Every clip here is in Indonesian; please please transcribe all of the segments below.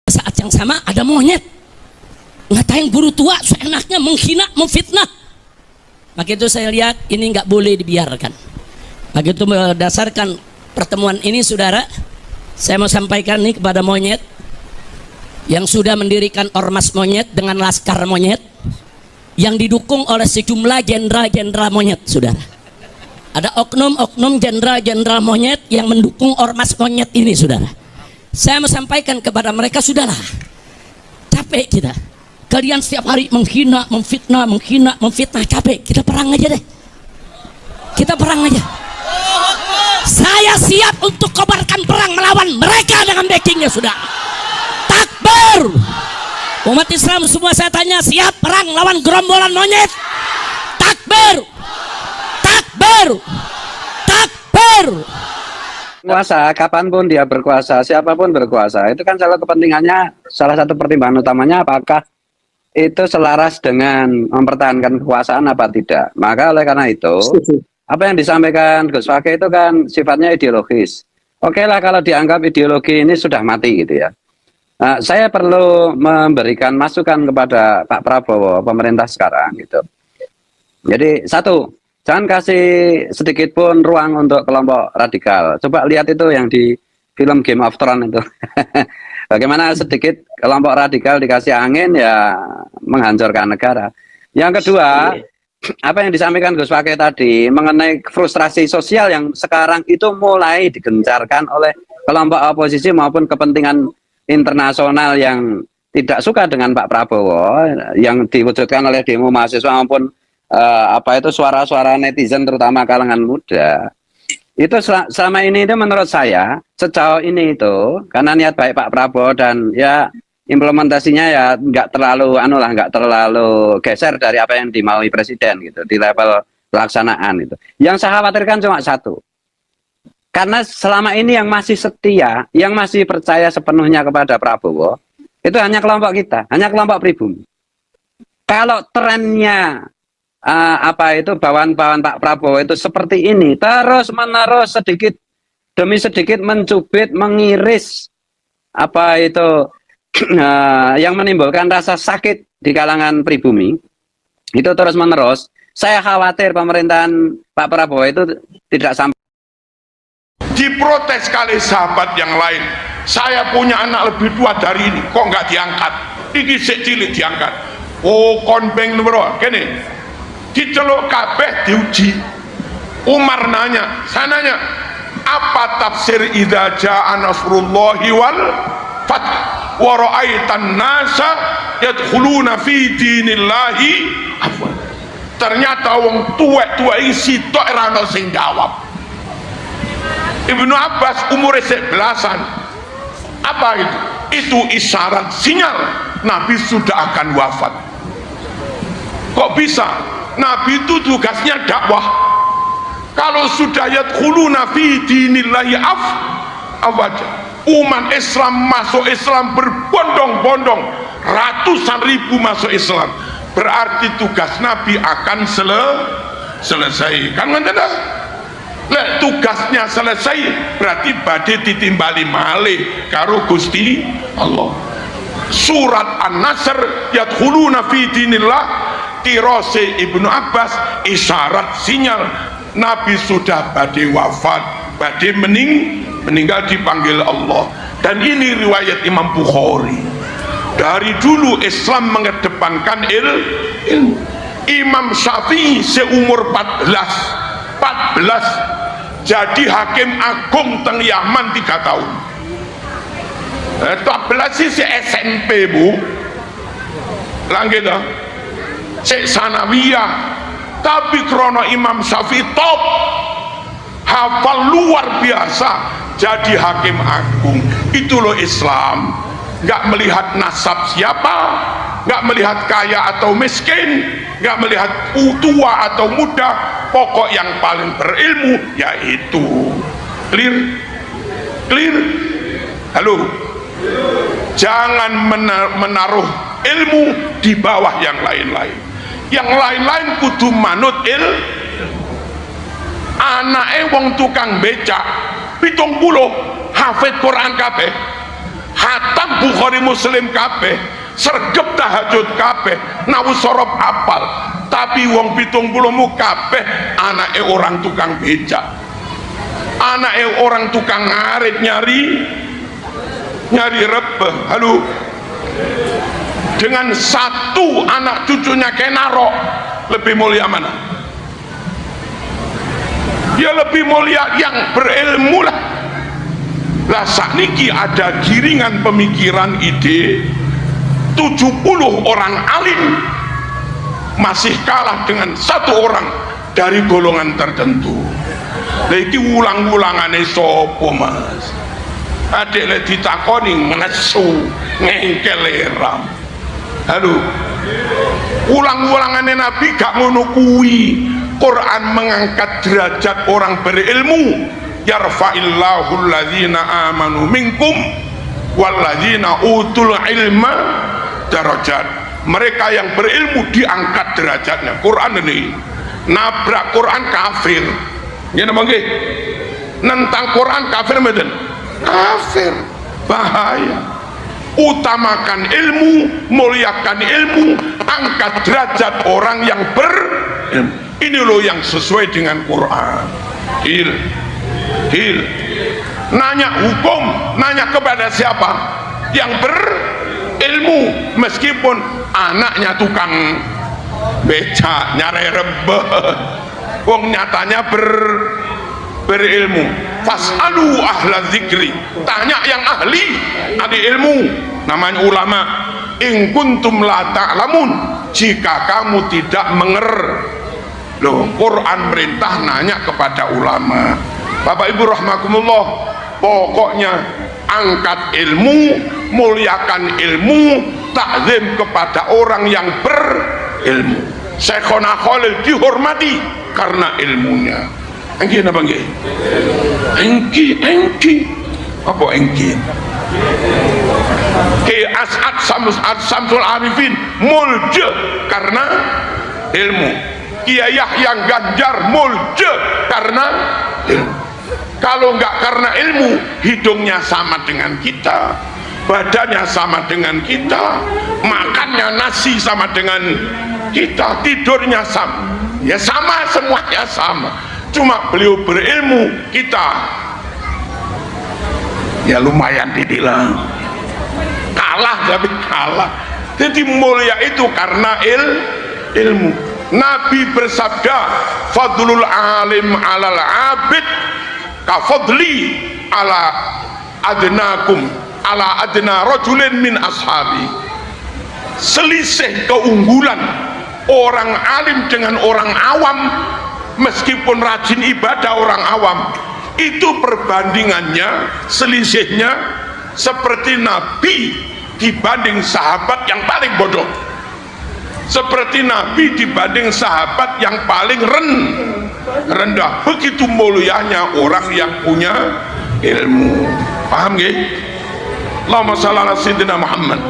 Saat yang sama ada monyet ngatain guru tua seenaknya, menghina, memfitnah. Maka itu saya lihat ini nggak boleh dibiarkan. Maka itu berdasarkan pertemuan ini, saudara, saya mau sampaikan nih kepada monyet yang sudah mendirikan ormas monyet dengan laskar monyet yang didukung oleh sejumlah jenderal-jenderal monyet, saudara. Ada oknum-oknum jenderal-jenderal monyet yang mendukung ormas monyet ini, saudara. Saya mau sampaikan kepada mereka, sudahlah, capek kita. Kalian setiap hari menghina, memfitnah, capek. Kita perang aja deh. Kita perang aja. Saya siap untuk kobarkan perang melawan mereka dengan backingnya, sudah. Takbir. Umat Islam semua saya tanya, siap perang lawan gerombolan monyet? Takbir. Takbir. Takbir. Kuasa, kapanpun dia berkuasa, siapapun berkuasa, itu kan salah kepentingannya, salah satu pertimbangan utamanya apakah itu selaras dengan mempertahankan kekuasaan apa tidak. Maka oleh karena itu, apa yang disampaikan Gus Fakih itu kan sifatnya ideologis. Oke lah kalau dianggap ideologi ini sudah mati gitu ya. Nah, saya perlu memberikan masukan kepada Pak Prabowo, pemerintah sekarang gitu. Jadi satu, jangan kasih sedikit pun ruang untuk kelompok radikal. Coba lihat itu yang di film Game of Thrones itu. Bagaimana sedikit kelompok radikal dikasih angin ya menghancurkan negara. Yang kedua, apa yang disampaikan Gus Fakih tadi mengenai frustrasi sosial yang sekarang itu mulai digencarkan oleh kelompok oposisi maupun kepentingan internasional yang tidak suka dengan Pak Prabowo, yang diwujudkan oleh demo mahasiswa maupun suara-suara netizen terutama kalangan muda. Itu selama ini itu menurut saya sejauh ini itu karena niat baik Pak Prabowo dan ya implementasinya ya nggak terlalu geser dari apa yang dimaui presiden gitu di level pelaksanaan itu. Yang saya khawatirkan cuma satu, karena selama ini yang masih setia, yang masih percaya sepenuhnya kepada Prabowo itu hanya kelompok kita, hanya kelompok pribumi. Kalau trennya bawaan-bawaan Pak Prabowo itu seperti ini terus menerus sedikit demi sedikit mencubit, mengiris yang menimbulkan rasa sakit di kalangan pribumi itu terus menerus, saya khawatir pemerintahan Pak Prabowo itu tidak sampai. Diprotes kali sahabat yang lain, saya punya anak lebih tua dari ini kok nggak diangkat, ini cilik diangkat, oh konbeng nomor gini diceluk kabeh diuji. Umar nanya, saya nanya, apa tafsir idza jaa nasrullahi wal fath wa ra'aitan nasa yadkhuluna fi dinillahi afwan. Ternyata wong tuwek-tuwek iki sitok ora ono sing jawab. Ibnu Abbas umur 11-an. Apa itu? Itu isyarat sinyal Nabi sudah akan wafat. Kok bisa? Nabi itu tugasnya dakwah. Kalau sudah yadkhuluna fi dinillahi afwaja, umat Islam masuk Islam berbondong-bondong, ratusan ribu masuk Islam, berarti tugas Nabi akan selesai. Kan ngene lek tugasnya selesai berarti badhe ditimbali malih karo Gusti Allah. Surat An-Nasr yadkhuluna fi dinillah, tirose Ibnu Abbas isyarat sinyal Nabi sudah badhe wafat, badhe meninggal dipanggil Allah. Dan ini riwayat Imam Bukhari. Dari dulu Islam mengedepankan ilmu. Imam Syafi'i seumur 14 jadi hakim agung teng Yaman 3 tahun. 14 sih SMP bu, langit dah, sanawiyah. Tapi krono Imam Syafi'i top, hafal luar biasa, jadi hakim agung. Itu loh Islam, nggak melihat nasab siapa, nggak melihat kaya atau miskin, nggak melihat tua atau muda, pokok yang paling berilmu yaitu clear. Halo, jangan menaruh ilmu di bawah yang lain-lain. Yang lain-lain kudu manut anake wong tukang becak 70 hafid Quran kabeh, hatam Bukhari Muslim kabeh, sregep tahajud kabeh, nawu sorop apal, tapi wong 70 kabeh anake orang tukang becak, anake orang tukang ngarit nyari rebeh. Halo, dengan satu anak cucunya kenarok, lebih mulia mana? Ya lebih mulia yang berilmu lah. Lah sakniki ada giringan pemikiran ide 70 orang alim masih kalah dengan satu orang dari golongan tertentu. Lah iki ulang-ulangane sapa Mas? Adek le ditakoni ngesu ngengkel ram. Halo, ulang-ulangane Nabi gak ngono kuwi. Quran mengangkat derajat orang berilmu, yarfa'illahu alladzina amanu minkum walladzina utul ilma darajat. Mereka yang berilmu diangkat derajatnya. Quran ini nabrak Quran kafir. Ya napa nggih? Nentang Quran kafir mboten? Kafir. Bahaya. Utamakan ilmu, muliakan ilmu, angkat derajat orang yang berilmu. Ini loh yang sesuai dengan Quran. Hil nanya hukum, nanya kepada siapa? Yang berilmu, meskipun anaknya tukang becak nyari rebeh, wong nyatanya berilmu. Fas'alu ahla zikri, tanya yang ahli ilmu, namanya ulama. In kuntum la ta'lamun, jika kamu tidak Loh, Quran merintah nanya kepada ulama. Bapak Ibu rahimakumullah, pokoknya angkat ilmu, muliakan ilmu, takzim kepada orang yang berilmu. Syekhona Khalil dihormati karena ilmunya. Engki napa nggih? Engki. Apa engki? Ki As'ad Samsul Arifin mulje karena ilmu. Kiai Yahya Ganjar mulje karena ilmu. Kalau enggak karena ilmu, hidungnya sama dengan kita, badannya sama dengan kita, makannya nasi sama dengan kita, tidurnya sama, ya sama, semuanya sama. Cuma beliau berilmu, kita ya lumayan dibilang kalah, tapi kalah. Jadi mulia itu karena ilmu. Nabi bersabda, fadlul alim alal abid kafadli ala adna rajulin min ashabi. Selisih keunggulan orang alim dengan orang awam, meskipun rajin ibadah orang awam, itu perbandingannya, selisihnya seperti Nabi dibanding sahabat yang paling bodoh, seperti Nabi dibanding sahabat yang paling rendah. Begitu mulianya orang yang punya ilmu. Paham nggih? Allahumma shalli ala sayyidina Muhammad.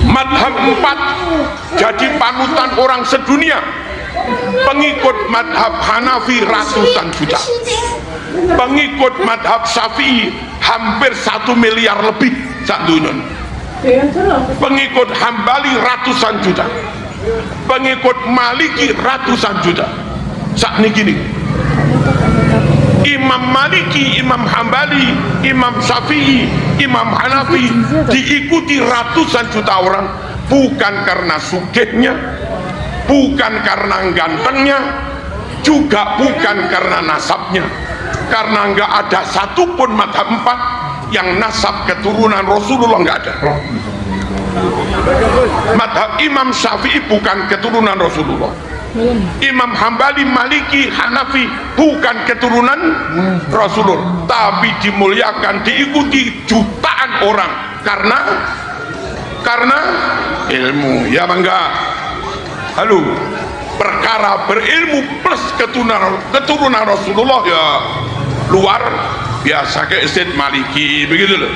Madhab 4 jadi panutan orang sedunia. Pengikut madhab Hanafi ratusan juta, pengikut madhab Syafi'i hampir 1 miliar lebih sak dunia. Pengikut Hambali ratusan juta, pengikut Maliki ratusan juta. Saat ini gini, Imam Maliki, Imam Hambali, Imam Syafi'i, Imam Hanafi diikuti ratusan juta orang, bukan karena sugihnya, bukan karena gantengnya, juga bukan karena nasabnya, karena nggak ada satupun madhab 4 yang nasab keturunan Rasulullah, nggak ada. Madhab Imam Syafi'i bukan keturunan Rasulullah, Imam Hambali, Maliki, Hanafi bukan keturunan Rasulullah, tapi dimuliakan, diikuti jutaan orang karena ilmu. Ya bangga. Halo, perkara berilmu plus keturunan Rasulullah ya luar biasa. Kayak Said Maliki begitu loh,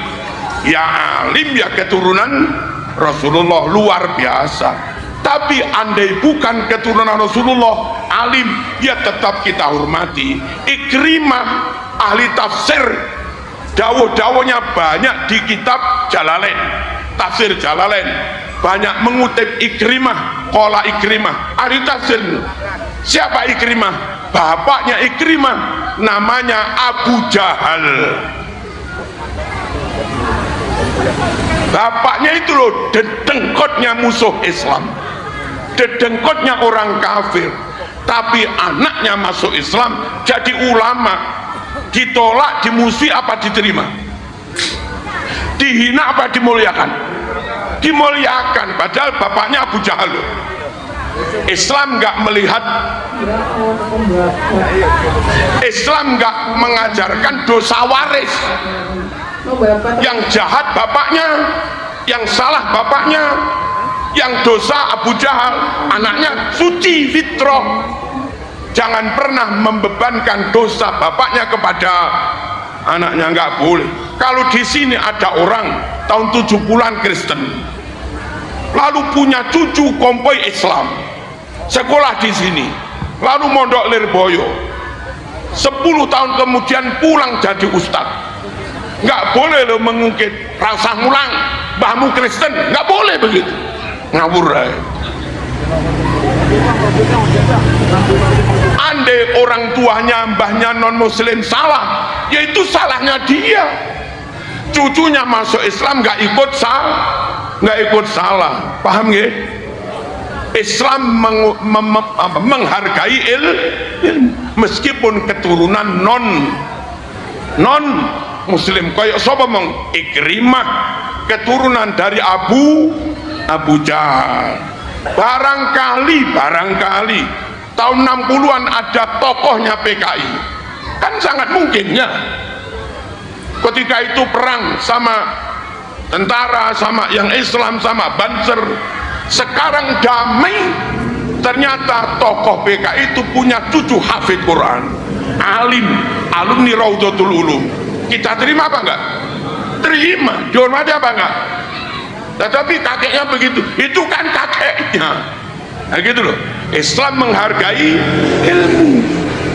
ya alim ya keturunan Rasulullah, luar biasa. Tapi andai bukan keturunan Rasulullah, alim, ya tetap kita hormati. Ikrimah ahli tafsir dawuh-dawuhnya banyak di kitab Jalalain, tafsir Jalalain, banyak mengutip Ikrimah, qala Ikrimah, ahli tafsir. Siapa Ikrimah? Bapaknya Ikrimah namanya Abu Jahal. Bapaknya itu loh dedengkotnya musuh Islam, dedengkotnya orang kafir, tapi anaknya masuk Islam jadi ulama. Ditolak, dimusuhi apa diterima? Dihina apa dimuliakan? Dimuliakan, padahal bapaknya Abu Jahal. Islam nggak melihat, Islam nggak mengajarkan dosa waris. Yang jahat bapaknya, yang salah bapaknya, yang dosa Abu Jahal, anaknya suci fitrah. Jangan pernah membebankan dosa bapaknya kepada anaknya, nggak boleh. Kalau di sini ada orang tahun 70-an Kristen, lalu punya cucu kompoi Islam, sekolah di sini, lalu mondok Lirboyo, 10 tahun kemudian pulang jadi ustadz, nggak boleh lo mengungkit rasa mulang mbahmu Kristen, nggak boleh begitu, ngawur aja. Andai orang tuanya mbahnya non muslim salah, yaitu salahnya dia. Cucunya masuk Islam nggak ikut salah, paham nggak? Islam menghargai ilmu meskipun keturunan non muslim. Kayak sapa mong Ikrimah keturunan dari Abu Jahal. Barangkali tahun 60-an ada tokohnya PKI, kan sangat mungkin ya, ketika itu perang sama tentara, sama yang Islam, sama Banser. Sekarang damai, ternyata tokoh PKI itu punya cucu hafid Quran, alim, alumni Raudhatul Ulum. Kita terima apa enggak? Terima, dihormati apa enggak? Tetapi kakeknya begitu, itu kan kakeknya. Nah gitu loh, Islam menghargai ilmu.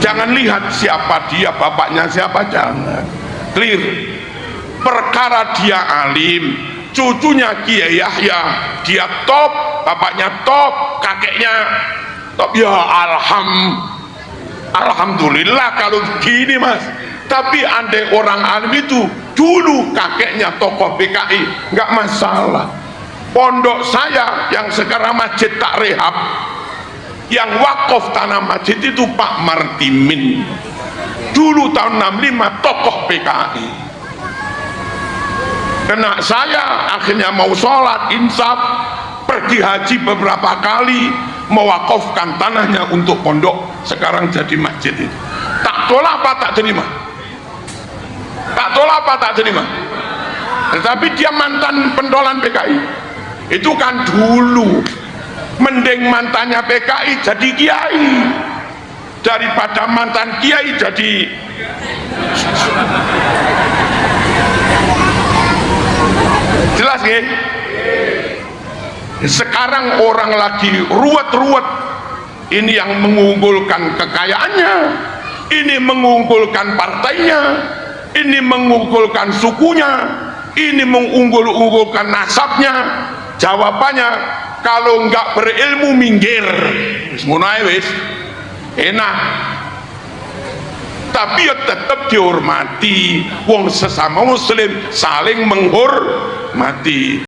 Jangan lihat siapa dia, bapaknya siapa, jangan. Clear. Perkara dia alim, cucunya Kiai Yahya, dia top, bapaknya top, kakeknya top, ya alhamdulillah kalau gini mas. Tapi andai orang alim itu dulu kakeknya tokoh PKI, nggak masalah. Pondok saya yang sekarang masjid tak rehab, yang wakaf tanah masjid itu Pak Martimin, dulu tahun 65 tokoh PKI. Kena saya akhirnya mau sholat insaf, pergi haji beberapa kali, mewakafkan tanahnya untuk pondok, sekarang jadi masjid itu. Tak tolak apa tak terima? Tak tolak apa tak terima? Tetapi dia mantan pentolan PKI. Itu kan dulu. Mending mantannya PKI jadi kiai daripada mantan kiai jadi jelas nggih? Sekarang orang lagi ruwet-ruwet, ini yang mengunggulkan kekayaannya, ini mengunggulkan partainya, ini mengunggulkan sukunya, ini mengunggulkan nasabnya. Jawabannya, kalau enggak berilmu minggir, ngono ae wis enak. Tapi ya tetap dihormati, wong sesama muslim saling menghormati.